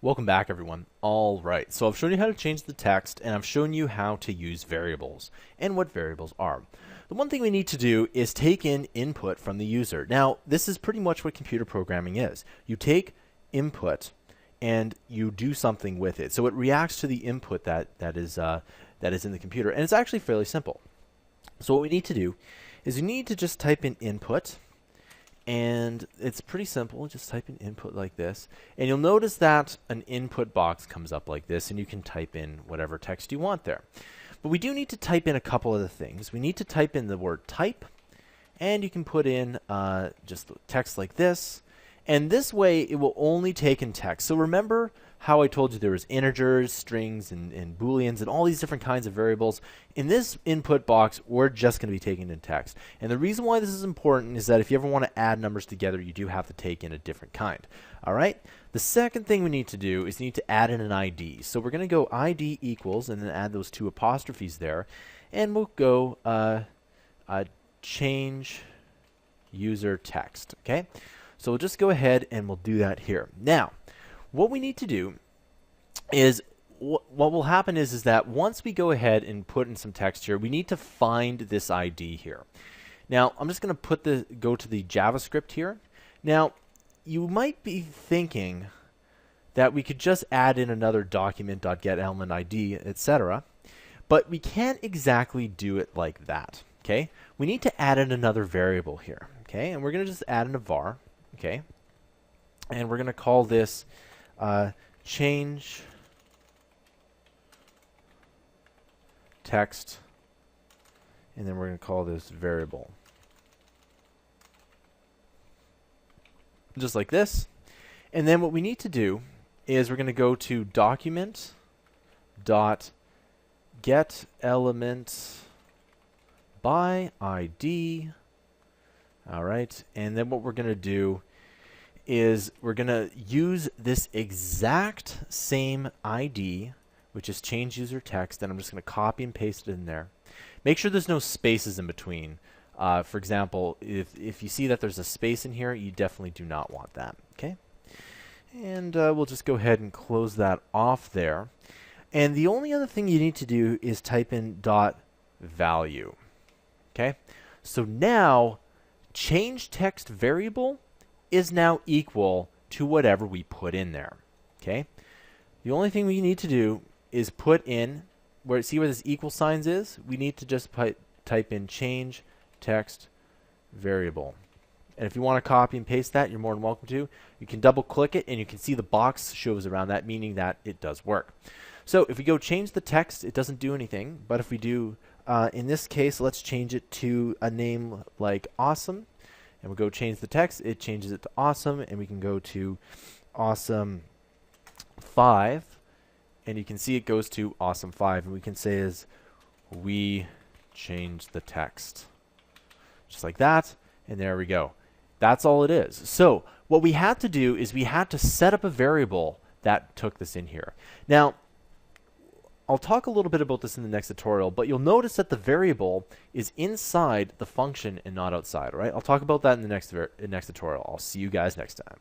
Welcome back, everyone. All right, so I've shown you how to change the text, and I've shown you how to use variables and what variables are. The one thing we need to do is take in input from the user. Now, this is pretty much what computer programming is. You take input and you do something with it. So it reacts to the input that is in the computer, and it's actually fairly simple. So what we need to do is you need to just type in input. And it's pretty simple. Just type in input like this. And you'll notice that an input box comes up like this, and you can type in whatever text you want there. But we do need to type in a couple of the things. We need to type in the word type, and you can put in just text like this. And this way, it will only take in text. So remember how I told you there was integers, strings, and booleans, and all these different kinds of variables. In this input box, we're just going to be taking in text. And the reason why this is important is that if you ever want to add numbers together, you do have to take in a different kind. All right? The second thing we need to do is need to add in an ID. So we're going to go ID equals, and then add those two apostrophes there. And we'll go change user text. Okay? So we'll just go ahead and we'll do that here. Now, what we need to do is, what will happen is that once we go ahead and put in some text here, we need to find this ID here. Now, I'm just going to go to the JavaScript here. Now, you might be thinking that we could just add in another document.getElementID, etc. But we can't exactly do it like that. Okay? We need to add in another variable here. Okay? And we're going to just add in a var. Okay, and we're going to call this change text, and then we're going to call this variable. Just like this. And then what we need to do is we're going to go to document.getElement by ID. All right, and then what we're going to do is we're going to use this exact same ID, which is change user text, and I'm just going to copy and paste it in there. Make sure there's no spaces in between. For example, if you see that there's a space in here, you definitely do not want that. Okay, and we'll just go ahead and close that off there. And the only other thing you need to do is type in .value. Okay, so now change text variable is now equal to whatever we put in there. Okay. The only thing we need to do is put in see where this equal signs is. We need to just type in change text variable. And if you want to copy and paste that, you're more than welcome to. You can double click it, and you can see the box shows around that, meaning that it does work. So if we go change the text, it doesn't do anything. But if we do, in this case, let's change it to a name like awesome. And we'll go change the text. It changes it to awesome. And we can go to awesome 5. And you can see it goes to awesome 5. And we can say is we change the text. Just like that. And there we go. That's all it is. So what we had to do is we had to set up a variable that took this in here. Now, I'll talk a little bit about this in the next tutorial, but you'll notice that the variable is inside the function and not outside. All right? I'll talk about that in the next tutorial. I'll see you guys next time.